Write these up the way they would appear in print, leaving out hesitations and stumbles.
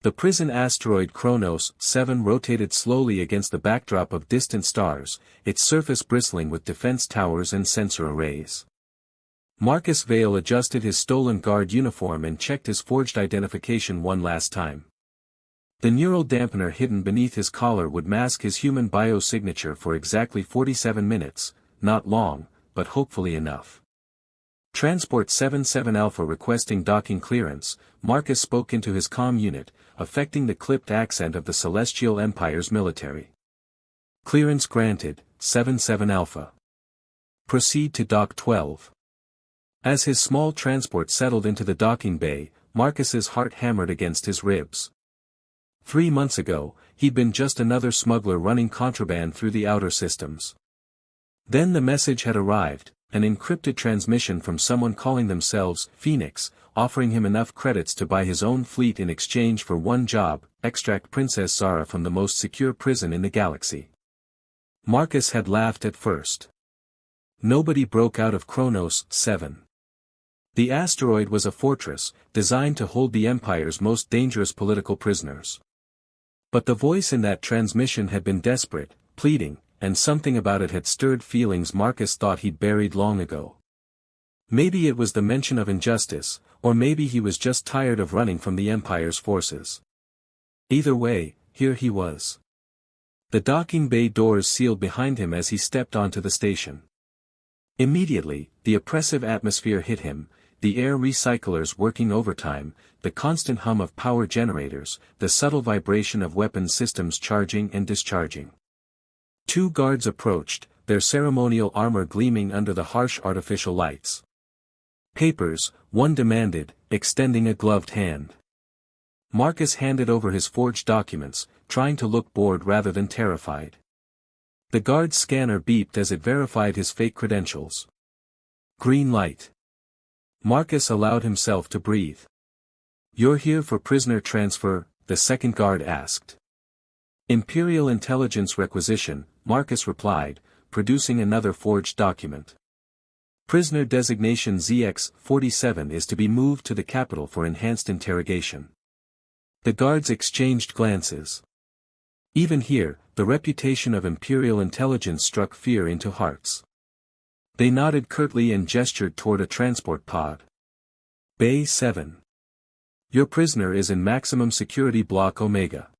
The prison asteroid Kronos 7 rotated slowly against the backdrop of distant stars, its surface bristling with defense towers and sensor arrays. Marcus Vale adjusted his stolen guard uniform and checked his forged identification one last time. The neural dampener hidden beneath his collar would mask his human biosignature for exactly 47 minutes, not long, but hopefully enough. Transport 77 Alpha requesting docking clearance, Marcus spoke into his comm unit, affecting the clipped accent of the Celestial Empire's military. Clearance granted, 77 Alpha. Proceed to Dock 12. As his small transport settled into the docking bay, Marcus's heart hammered against his ribs. 3 months ago, he'd been just another smuggler running contraband through the outer systems. Then the message had arrived, an encrypted transmission from someone calling themselves Phoenix, offering him enough credits to buy his own fleet in exchange for one job: extract Princess Zara from the most secure prison in the galaxy. Marcus had laughed at first. Nobody broke out of Kronos 7. The asteroid was a fortress, designed to hold the Empire's most dangerous political prisoners. But the voice in that transmission had been desperate, pleading, and something about it had stirred feelings Marcus thought he'd buried long ago. Maybe it was the mention of injustice, or maybe he was just tired of running from the Empire's forces. Either way, here he was. The docking bay doors sealed behind him as he stepped onto the station. Immediately, the oppressive atmosphere hit him, the air recyclers working overtime, the constant hum of power generators, the subtle vibration of weapon systems charging and discharging. 2 guards approached, their ceremonial armor gleaming under the harsh artificial lights. Papers, one demanded, extending a gloved hand. Marcus handed over his forged documents, trying to look bored rather than terrified. The guard's scanner beeped as it verified his fake credentials. Green light. Marcus allowed himself to breathe. "You're here for prisoner transfer?" the second guard asked. "Imperial intelligence requisition," Marcus replied, producing another forged document. "Prisoner designation ZX-47 is to be moved to the capital for enhanced interrogation." The guards exchanged glances. Even here, the reputation of Imperial intelligence struck fear into hearts. They nodded curtly and gestured toward a transport pod. Bay 7. Your prisoner is in maximum security block Omega.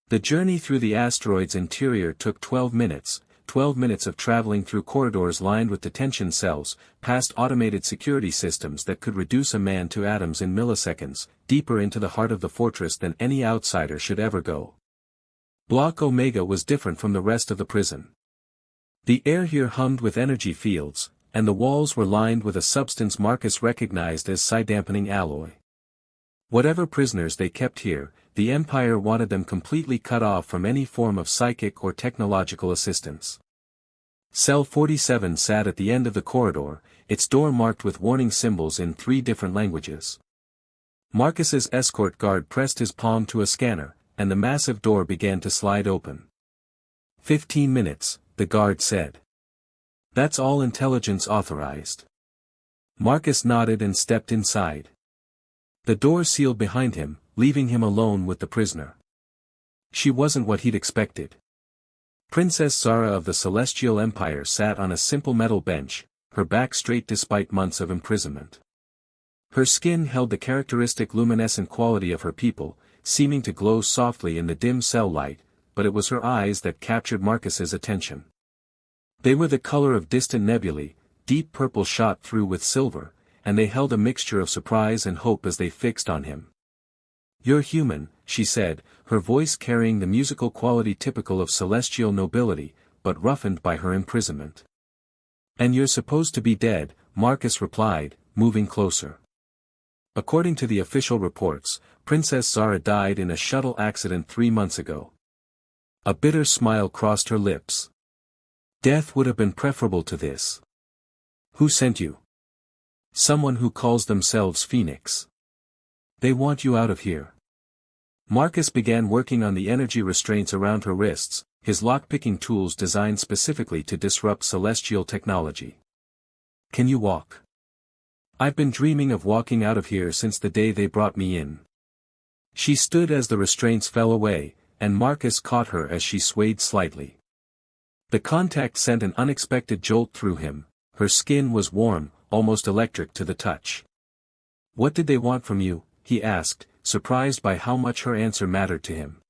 The journey through the asteroid's interior took 12 minutes, 12 minutes of traveling through corridors lined with detention cells, past automated security systems that could reduce a man to atoms in milliseconds, deeper into the heart of the fortress than any outsider should ever go. Block Omega was different from the rest of the prison. The air here hummed with energy fields, and the walls were lined with a substance Marcus recognized as psi-dampening alloy. Whatever prisoners they kept here, the Empire wanted them completely cut off from any form of psychic or technological assistance. Cell 47 sat at the end of the corridor, its door marked with warning symbols in 3 different languages. Marcus's escort guard pressed his palm to a scanner, and the massive door began to slide open. 15 minutes, the guard said. That's all intelligence authorized. Marcus nodded and stepped inside. The door sealed behind him, leaving him alone with the prisoner. She wasn't what he'd expected. Princess Zara of the Celestial Empire sat on a simple metal bench, her back straight despite months of imprisonment. Her skin held the characteristic luminescent quality of her people, seeming to glow softly in the dim cell light, but it was her eyes that captured Marcus's attention. They were the color of distant nebulae, deep purple shot through with silver, and they held a mixture of surprise and hope as they fixed on him. "You're human," she said, her voice carrying the musical quality typical of celestial nobility, but roughened by her imprisonment. "And you're supposed to be dead," Marcus replied, moving closer. According to the official reports, Princess Zara died in a shuttle accident 3 months ago. A bitter smile crossed her lips. "Death would have been preferable to this." "Who sent you?" "Someone who calls themselves Phoenix. They want you out of here." Marcus began working on the energy restraints around her wrists, his lock-picking tools designed specifically to disrupt celestial technology. "Can you walk?" "I've been dreaming of walking out of here since the day they brought me in." She stood as the restraints fell away, and Marcus caught her as she swayed slightly. The contact sent an unexpected jolt through him. Her skin was warm, almost electric to the touch. "What did they want from you?" he asked, surprised by how much her answer mattered to him.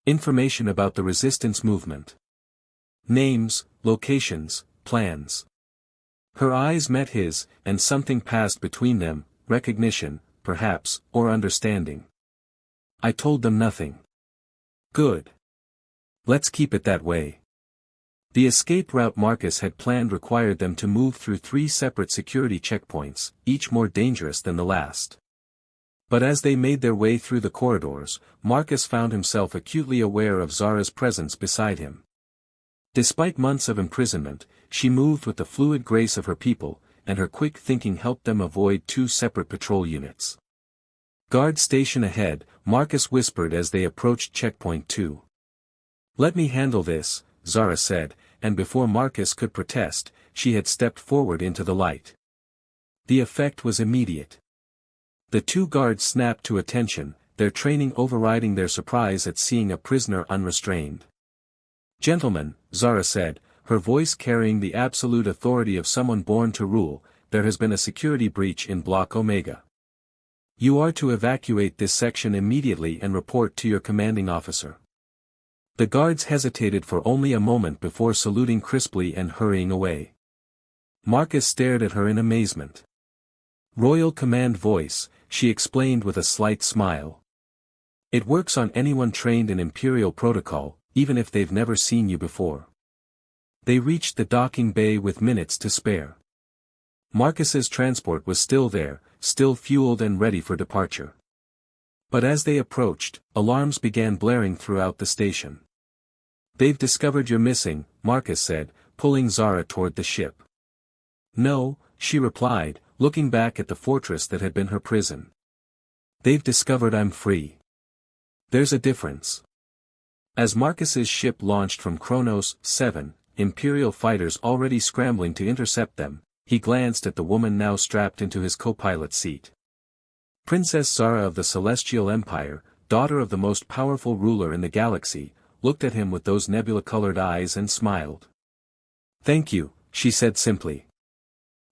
"Information about the resistance movement. Names, locations, plans." Her eyes met his, and something passed between them, recognition, perhaps, or understanding. "I told them nothing." "Good. Let's keep it that way." The escape route Marcus had planned required them to move through 3 separate security checkpoints, each more dangerous than the last. But as they made their way through the corridors, Marcus found himself acutely aware of Zara's presence beside him. Despite months of imprisonment, she moved with the fluid grace of her people, and her quick thinking helped them avoid 2 separate patrol units. "Guard station ahead," Marcus whispered as they approached checkpoint 2. "Let me handle this," Zara said, and before Marcus could protest, she had stepped forward into the light. The effect was immediate. The 2 guards snapped to attention, their training overriding their surprise at seeing a prisoner unrestrained. "Gentlemen," Zara said, her voice carrying the absolute authority of someone born to rule, "there has been a security breach in Block Omega. You are to evacuate this section immediately and report to your commanding officer." The guards hesitated for only a moment before saluting crisply and hurrying away. Marcus stared at her in amazement. "Royal Command voice," she explained with a slight smile. "It works on anyone trained in Imperial protocol, even if they've never seen you before." They reached the docking bay with minutes to spare. Marcus's transport was still there, still fueled and ready for departure. But as they approached, alarms began blaring throughout the station. "They've discovered you're missing," Marcus said, pulling Zara toward the ship. "No," she replied, looking back at the fortress that had been her prison. "They've discovered I'm free. There's a difference." As Marcus's ship launched from Kronos 7, Imperial fighters already scrambling to intercept them, he glanced at the woman now strapped into his co-pilot seat. Princess Zara of the Celestial Empire, daughter of the most powerful ruler in the galaxy, looked at him with those nebula-colored eyes and smiled. "Thank you," she said simply.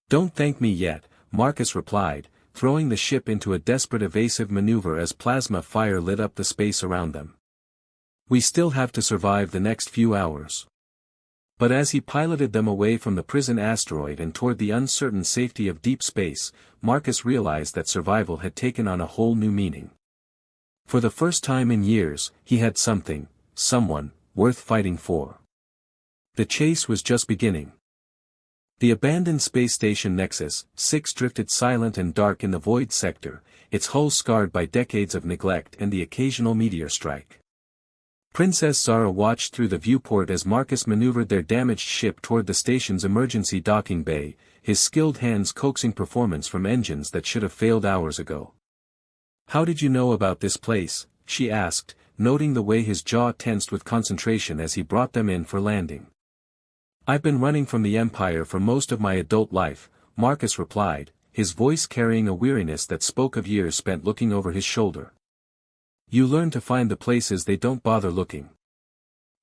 "Don't thank me yet," Marcus replied, throwing the ship into a desperate evasive maneuver as plasma fire lit up the space around them. "We still have to survive the next few hours." But as he piloted them away from the prison asteroid and toward the uncertain safety of deep space, Marcus realized that survival had taken on a whole new meaning. For the first time in years, he had someone, worth fighting for. The chase was just beginning. The abandoned space station Nexus 6 drifted silent and dark in the void sector, its hull scarred by decades of neglect and the occasional meteor strike. Princess Zara watched through the viewport as Marcus maneuvered their damaged ship toward the station's emergency docking bay, his skilled hands coaxing performance from engines that should have failed hours ago. "How did you know about this place?" she asked, noting the way his jaw tensed with concentration as he brought them in for landing. "I've been running from the Empire for most of my adult life," Marcus replied, his voice carrying a weariness that spoke of years spent looking over his shoulder. "You learn to find the places they don't bother looking."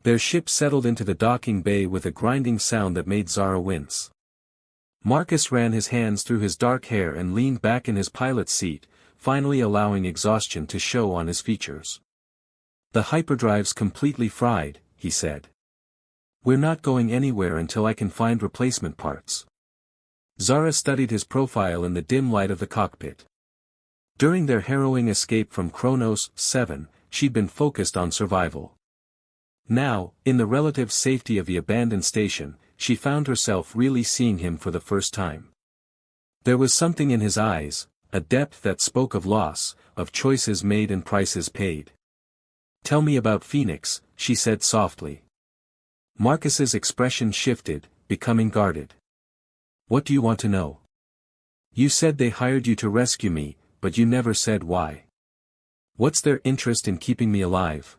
Their ship settled into the docking bay with a grinding sound that made Zara wince. Marcus ran his hands through his dark hair and leaned back in his pilot's seat, finally allowing exhaustion to show on his features. "The hyperdrive's completely fried," he said. "We're not going anywhere until I can find replacement parts." Zara studied his profile in the dim light of the cockpit. During their harrowing escape from Kronos 7, she'd been focused on survival. Now, in the relative safety of the abandoned station, she found herself really seeing him for the first time. There was something in his eyes, a depth that spoke of loss, of choices made and prices paid. "Tell me about Phoenix," she said softly. Marcus's expression shifted, becoming guarded. "What do you want to know? You said they hired you to rescue me, but you never said why. What's their interest in keeping me alive?"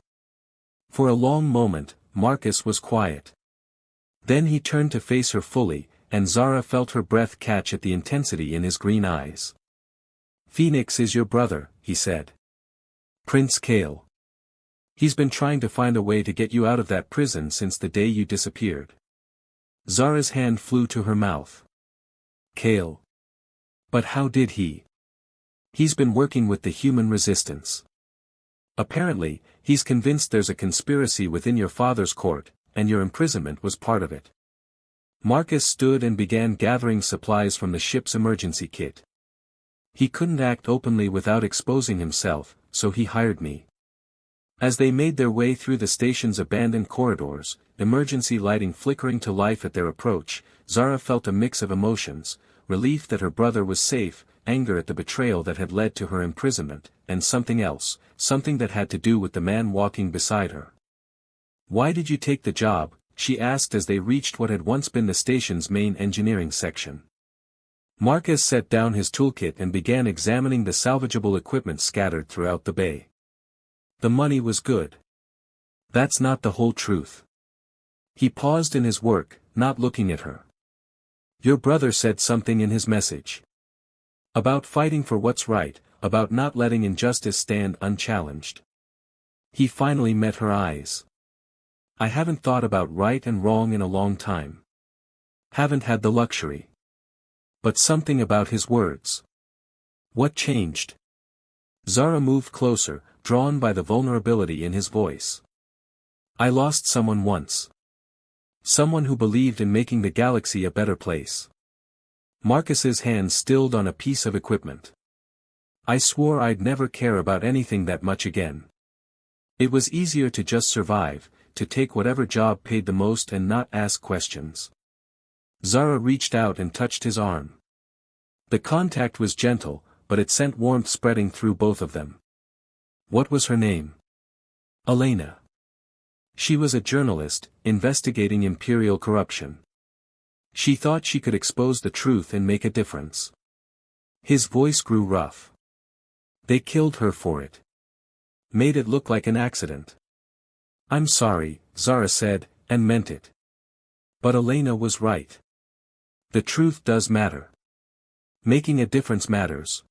For a long moment, Marcus was quiet. Then he turned to face her fully, and Zara felt her breath catch at the intensity in his green eyes. "Phoenix is your brother," he said. Prince Kale. He's been trying to find a way to get you out of that prison since the day you disappeared. Zara's hand flew to her mouth. Kale. But how did he? He's been working with the human resistance. Apparently, he's convinced there's a conspiracy within your father's court, and your imprisonment was part of it. Marcus stood and began gathering supplies from the ship's emergency kit. He couldn't act openly without exposing himself, so he hired me. As they made their way through the station's abandoned corridors, emergency lighting flickering to life at their approach, Zara felt a mix of emotions: relief that her brother was safe, anger at the betrayal that had led to her imprisonment, and something else, something that had to do with the man walking beside her. "Why did you take the job?" she asked as they reached what had once been the station's main engineering section. Marcus set down his toolkit and began examining the salvageable equipment scattered throughout the bay. The money was good. That's not the whole truth. He paused in his work, not looking at her. Your brother said something in his message. About fighting for what's right, about not letting injustice stand unchallenged. He finally met her eyes. I haven't thought about right and wrong in a long time. Haven't had the luxury. But something about his words. What changed? Zara moved closer, drawn by the vulnerability in his voice. I lost someone once. Someone who believed in making the galaxy a better place. Marcus's hand stilled on a piece of equipment. I swore I'd never care about anything that much again. It was easier to just survive, to take whatever job paid the most and not ask questions. Zara reached out and touched his arm. The contact was gentle, but it sent warmth spreading through both of them. What was her name? Elena. She was a journalist, investigating imperial corruption. She thought she could expose the truth and make a difference. His voice grew rough. They killed her for it. Made it look like an accident. I'm sorry, Zara said, and meant it. But Elena was right. The truth does matter. Making a difference matters.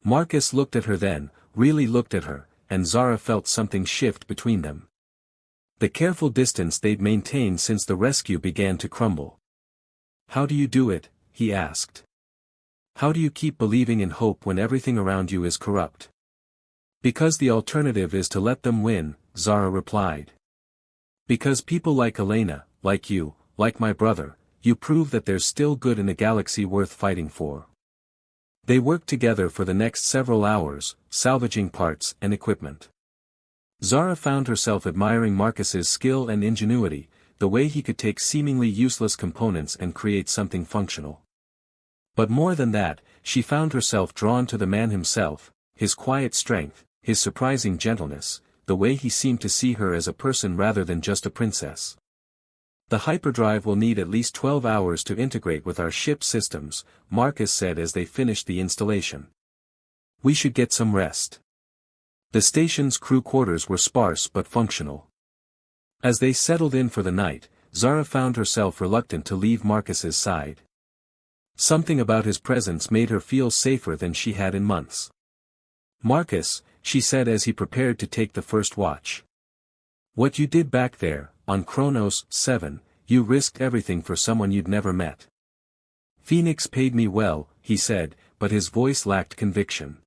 Marcus looked at her then, really looked at her, and Zara felt something shift between them. The careful distance they'd maintained since the rescue began to crumble. How do you do it? He asked. How do you keep believing in hope when everything around you is corrupt? Because the alternative is to let them win, Zara replied. Because people like Elena, like you, like my brother, you prove that there's still good in a galaxy worth fighting for. They worked together for the next several hours, salvaging parts and equipment. Zara found herself admiring Marcus's skill and ingenuity, the way he could take seemingly useless components and create something functional. But more than that, she found herself drawn to the man himself, his quiet strength, his surprising gentleness, the way he seemed to see her as a person rather than just a princess. The hyperdrive will need at least 12 hours to integrate with our ship systems, Marcus said as they finished the installation. We should get some rest. The station's crew quarters were sparse but functional. As they settled in for the night, Zara found herself reluctant to leave Marcus's side. Something about his presence made her feel safer than she had in months. Marcus, she said as he prepared to take the first watch. What you did back there, on Kronos 7, you risked everything for someone you'd never met. Phoenix paid me well, he said, but his voice lacked conviction.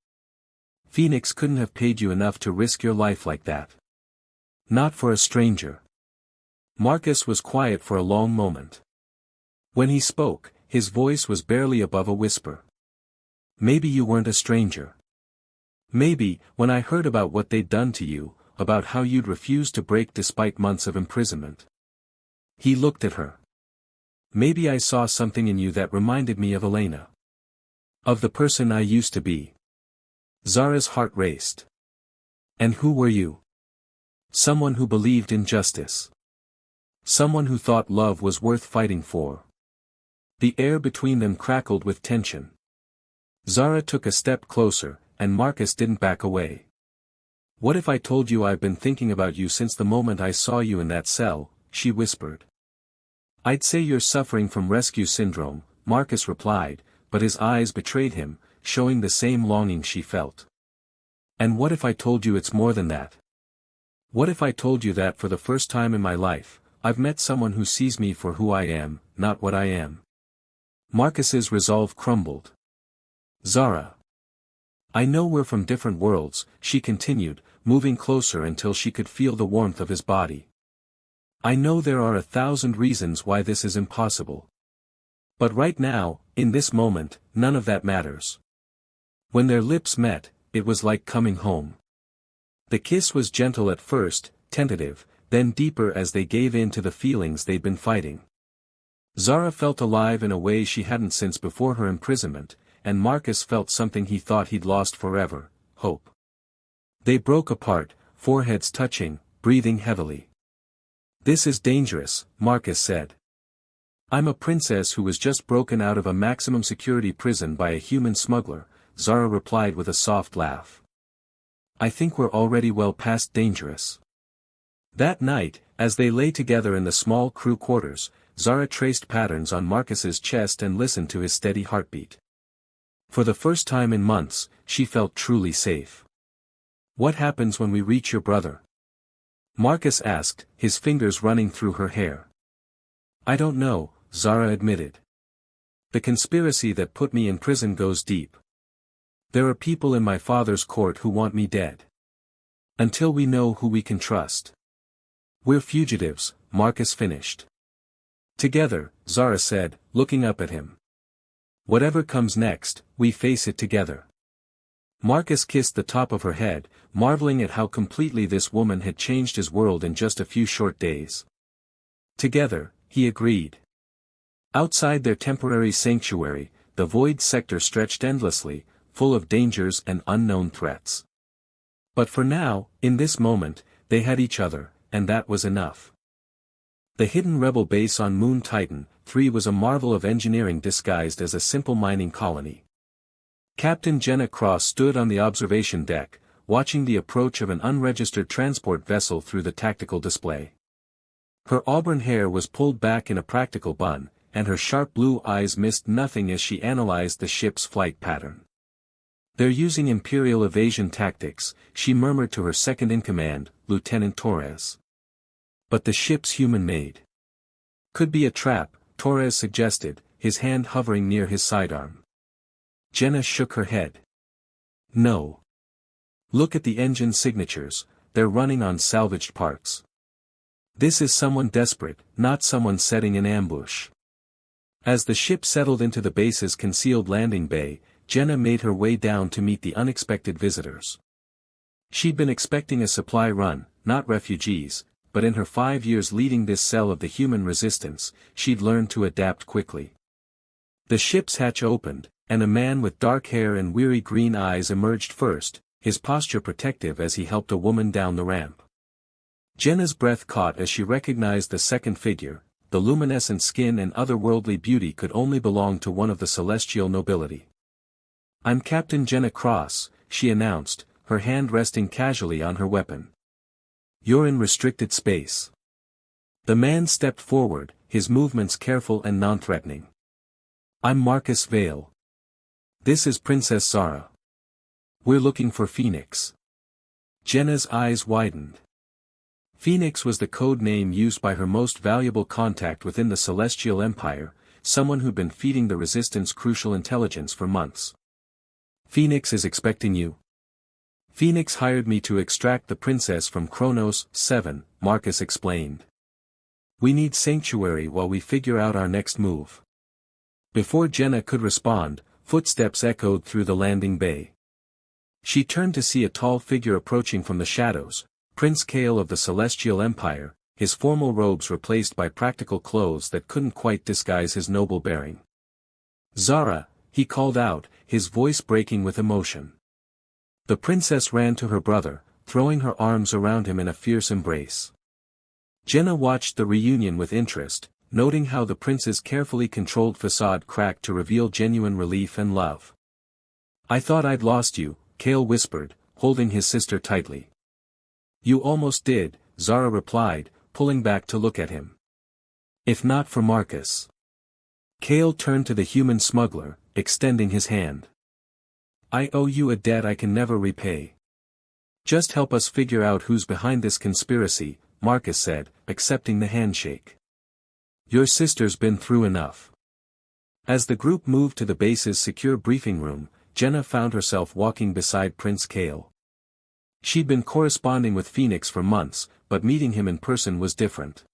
Phoenix couldn't have paid you enough to risk your life like that. Not for a stranger. Marcus was quiet for a long moment. When he spoke, his voice was barely above a whisper. Maybe you weren't a stranger. Maybe, when I heard about what they'd done to you, about how you'd refused to break despite months of imprisonment. He looked at her. Maybe I saw something in you that reminded me of Elena. Of the person I used to be. Zara's heart raced. And who were you? Someone who believed in justice. Someone who thought love was worth fighting for. The air between them crackled with tension. Zara took a step closer, and Marcus didn't back away. What if I told you I've been thinking about you since the moment I saw you in that cell, she whispered. I'd say you're suffering from rescue syndrome, Marcus replied, but his eyes betrayed him, showing the same longing she felt. And what if I told you it's more than that? What if I told you that for the first time in my life, I've met someone who sees me for who I am, not what I am? Marcus's resolve crumbled. Zara. I know we're from different worlds, she continued, moving closer until she could feel the warmth of his body. I know there are 1,000 reasons why this is impossible. But right now, in this moment, none of that matters. When their lips met, it was like coming home. The kiss was gentle at first, tentative, then deeper as they gave in to the feelings they'd been fighting. Zara felt alive in a way she hadn't since before her imprisonment, and Marcus felt something he thought he'd lost forever, hope. They broke apart, foreheads touching, breathing heavily. This is dangerous, Marcus said. I'm a princess who was just broken out of a maximum security prison by a human smuggler, Zara replied with a soft laugh. I think we're already well past dangerous. That night, as they lay together in the small crew quarters, Zara traced patterns on Marcus's chest and listened to his steady heartbeat. For the first time in months, she felt truly safe. What happens when we reach your brother? Marcus asked, his fingers running through her hair. I don't know, Zara admitted. The conspiracy that put me in prison goes deep. There are people in my father's court who want me dead. Until we know who we can trust. We're fugitives, Marcus finished. Together, Zara said, looking up at him. Whatever comes next, we face it together. Marcus kissed the top of her head, marveling at how completely this woman had changed his world in just a few short days. Together, he agreed. Outside their temporary sanctuary, the void sector stretched endlessly, full of dangers and unknown threats. But for now, in this moment, they had each other, and that was enough. The hidden rebel base on Moon Titan 3 was a marvel of engineering disguised as a simple mining colony. Captain Jenna Cross stood on the observation deck, watching the approach of an unregistered transport vessel through the tactical display. Her auburn hair was pulled back in a practical bun, and her sharp blue eyes missed nothing as she analyzed the ship's flight pattern. They're using Imperial evasion tactics, she murmured to her second-in-command, Lieutenant Torres. But the ship's human-made. Could be a trap, Torres suggested, his hand hovering near his sidearm. Jenna shook her head. No. Look at the engine signatures, they're running on salvaged parts. This is someone desperate, not someone setting an ambush. As the ship settled into the base's concealed landing bay, Jenna made her way down to meet the unexpected visitors. She'd been expecting a supply run, not refugees, but in her 5 years leading this cell of the human resistance, she'd learned to adapt quickly. The ship's hatch opened, and a man with dark hair and weary green eyes emerged first, his posture protective as he helped a woman down the ramp. Jenna's breath caught as she recognized the second figure. The luminescent skin and otherworldly beauty could only belong to one of the celestial nobility. I'm Captain Jenna Cross, she announced, her hand resting casually on her weapon. You're in restricted space. The man stepped forward, his movements careful and non-threatening. I'm Marcus Vale. This is Princess Zara. We're looking for Phoenix. Jenna's eyes widened. Phoenix was the code name used by her most valuable contact within the Celestial Empire, someone who'd been feeding the Resistance crucial intelligence for months. Phoenix is expecting you. Phoenix hired me to extract the princess from Kronos 7, Marcus explained. We need sanctuary while we figure out our next move. Before Jenna could respond, footsteps echoed through the landing bay. She turned to see a tall figure approaching from the shadows, Prince Kale of the Celestial Empire, his formal robes replaced by practical clothes that couldn't quite disguise his noble bearing. Zara, he called out, his voice breaking with emotion. The princess ran to her brother, throwing her arms around him in a fierce embrace. Jenna watched the reunion with interest, noting how the prince's carefully controlled facade cracked to reveal genuine relief and love. I thought I'd lost you, Kale whispered, holding his sister tightly. You almost did, Zara replied, pulling back to look at him. If not for Marcus. Kale turned to the human smuggler, extending his hand. I owe you a debt I can never repay. Just help us figure out who's behind this conspiracy, Marcus said, accepting the handshake. Your sister's been through enough. As the group moved to the base's secure briefing room, Jenna found herself walking beside Prince Kale. She'd been corresponding with Phoenix for months, but meeting him in person was different.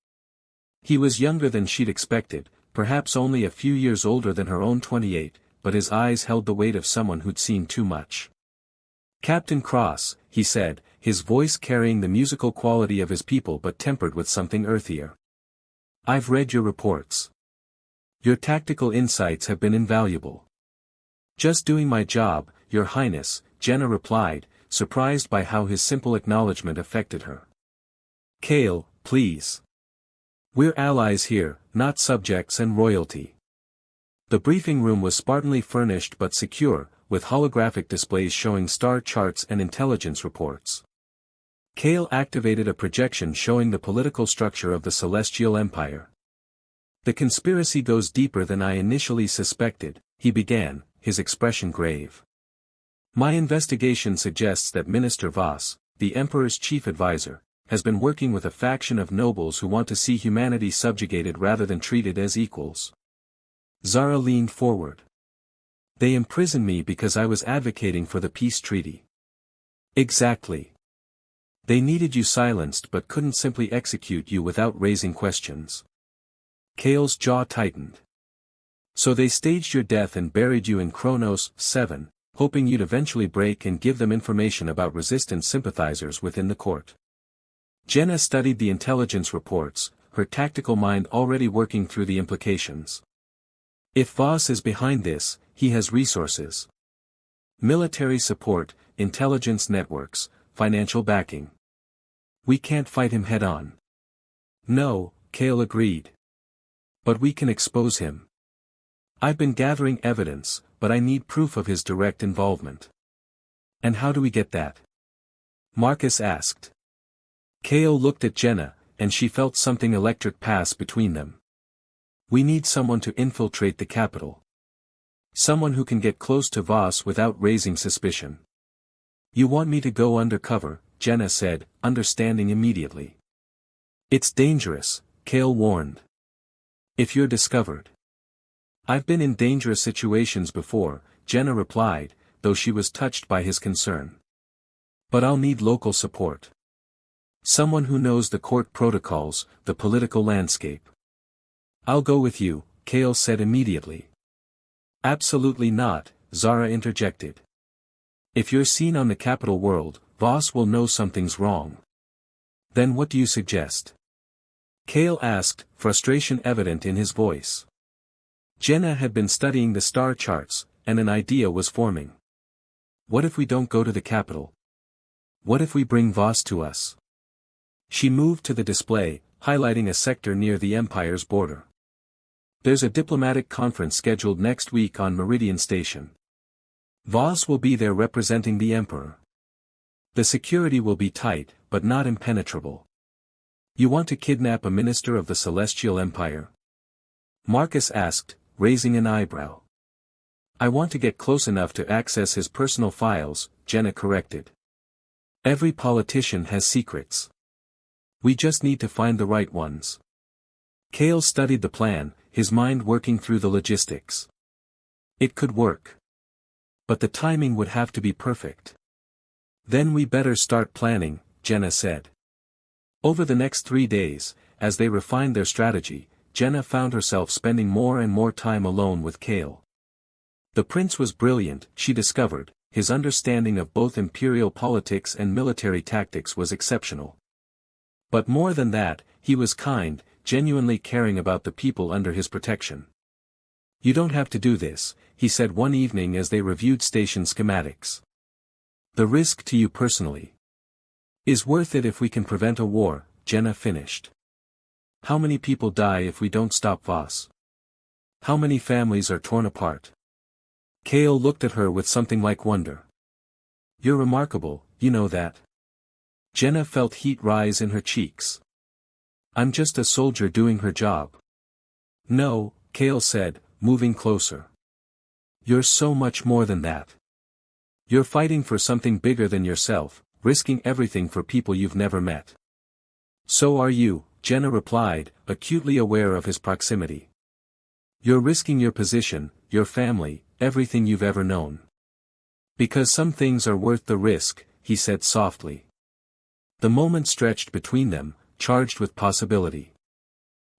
He was younger than she'd expected, perhaps only a few years older than her own 28, but his eyes held the weight of someone who'd seen too much. Captain Cross, he said, his voice carrying the musical quality of his people but tempered with something earthier. I've read your reports. Your tactical insights have been invaluable. Just doing my job, Your Highness, Jenna replied, surprised by how his simple acknowledgement affected her. Kale, please. We're allies here, not subjects and royalty. The briefing room was spartanly furnished but secure, with holographic displays showing star charts and intelligence reports. Kale activated a projection showing the political structure of the Celestial Empire. The conspiracy goes deeper than I initially suspected, he began, his expression grave. My investigation suggests that Minister Voss, the Emperor's chief advisor, has been working with a faction of nobles who want to see humanity subjugated rather than treated as equals. Zara leaned forward. They imprisoned me because I was advocating for the peace treaty. Exactly. They needed you silenced but couldn't simply execute you without raising questions. Kale's jaw tightened. So they staged your death and buried you in Kronos 7, hoping you'd eventually break and give them information about resistance sympathizers within the court. Jenna studied the intelligence reports, her tactical mind already working through the implications. If Voss is behind this, he has resources. Military support, intelligence networks, financial backing. We can't fight him head-on. No, Kale agreed. But we can expose him. I've been gathering evidence, but I need proof of his direct involvement. And how do we get that? Marcus asked. Kale looked at Jenna, and she felt something electric pass between them. We need someone to infiltrate the capital. Someone who can get close to Voss without raising suspicion. You want me to go undercover, Jenna said, understanding immediately. It's dangerous, Kale warned. If you're discovered. I've been in dangerous situations before, Jenna replied, though she was touched by his concern. But I'll need local support. Someone who knows the court protocols, the political landscape. I'll go with you, Kale said immediately. Absolutely not, Zara interjected. If you're seen on the capital world, Voss will know something's wrong. Then what do you suggest? Kale asked, frustration evident in his voice. Jenna had been studying the star charts, and an idea was forming. What if we don't go to the capital? What if we bring Voss to us? She moved to the display, highlighting a sector near the Empire's border. There's a diplomatic conference scheduled next week on Meridian Station. Voss will be there representing the Emperor. The security will be tight, but not impenetrable. You want to kidnap a minister of the Celestial Empire? Marcus asked, raising an eyebrow. I want to get close enough to access his personal files, Jenna corrected. Every politician has secrets. We just need to find the right ones. Kale studied the plan, his mind working through the logistics. It could work. But the timing would have to be perfect. Then we better start planning, Jenna said. Over the next 3 days, as they refined their strategy, Jenna found herself spending more and more time alone with Kale. The prince was brilliant, she discovered, his understanding of both imperial politics and military tactics was exceptional. But more than that, he was kind, genuinely caring about the people under his protection. You don't have to do this, he said one evening as they reviewed station schematics. The risk to you personally is worth it if we can prevent a war, Jenna finished. How many people die if we don't stop Voss? How many families are torn apart? Kale looked at her with something like wonder. You're remarkable, you know that. Jenna felt heat rise in her cheeks. I'm just a soldier doing her job. No, Kale said, moving closer. You're so much more than that. You're fighting for something bigger than yourself, risking everything for people you've never met. So are you, Jenna replied, acutely aware of his proximity. You're risking your position, your family, everything you've ever known. Because some things are worth the risk, he said softly. The moment stretched between them, charged with possibility.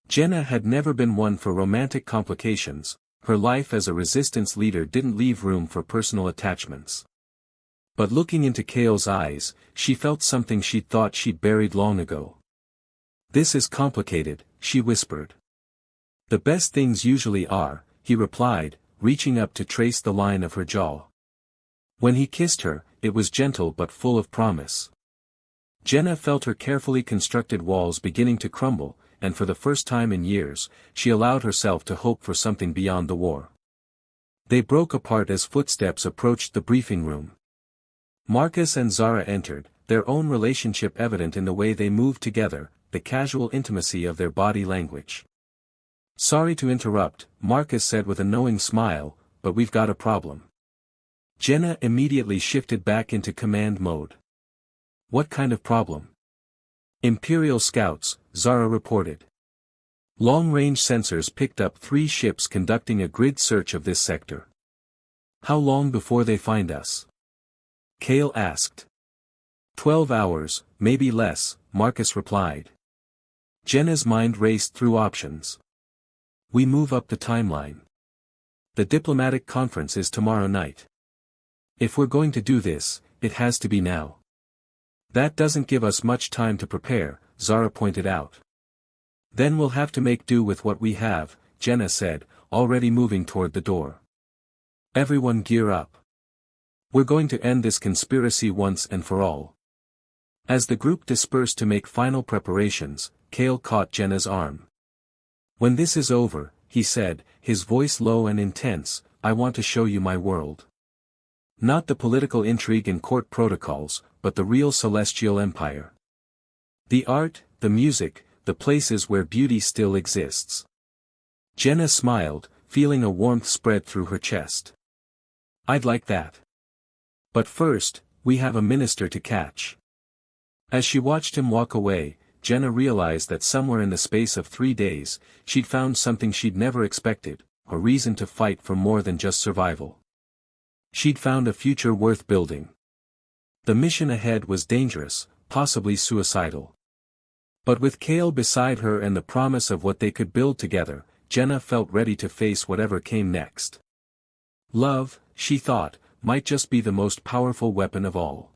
Jenna had never been one for romantic complications, her life as a resistance leader didn't leave room for personal attachments. But looking into Cale's eyes, she felt something she'd thought she'd buried long ago. This is complicated, she whispered. The best things usually are, he replied, reaching up to trace the line of her jaw. When he kissed her, it was gentle but full of promise. Jenna felt her carefully constructed walls beginning to crumble, and for the first time in years, she allowed herself to hope for something beyond the war. They broke apart as footsteps approached the briefing room. Marcus and Zara entered, their own relationship evident in the way they moved together, the casual intimacy of their body language. Sorry to interrupt, Marcus said with a knowing smile, but we've got a problem. Jenna immediately shifted back into command mode. What kind of problem? Imperial scouts, Zara reported. Long-range sensors picked up 3 ships conducting a grid search of this sector. How long before they find us? Cale asked. 12 hours, maybe less, Marcus replied. Jenna's mind raced through options. We move up the timeline. The diplomatic conference is tomorrow night. If we're going to do this, it has to be now. That doesn't give us much time to prepare, Zara pointed out. Then we'll have to make do with what we have, Jenna said, already moving toward the door. Everyone gear up. We're going to end this conspiracy once and for all. As the group dispersed to make final preparations, Cale caught Jenna's arm. When this is over, he said, his voice low and intense, I want to show you my world. Not the political intrigue and court protocols, but the real celestial empire. The art, the music, the places where beauty still exists. Jenna smiled, feeling a warmth spread through her chest. I'd like that. But first, we have a minister to catch. As she watched him walk away, Jenna realized that somewhere in the space of 3 days, she'd found something she'd never expected, a reason to fight for more than just survival. She'd found a future worth building. The mission ahead was dangerous, possibly suicidal. But with Cale beside her and the promise of what they could build together, Jenna felt ready to face whatever came next. Love, she thought, might just be the most powerful weapon of all.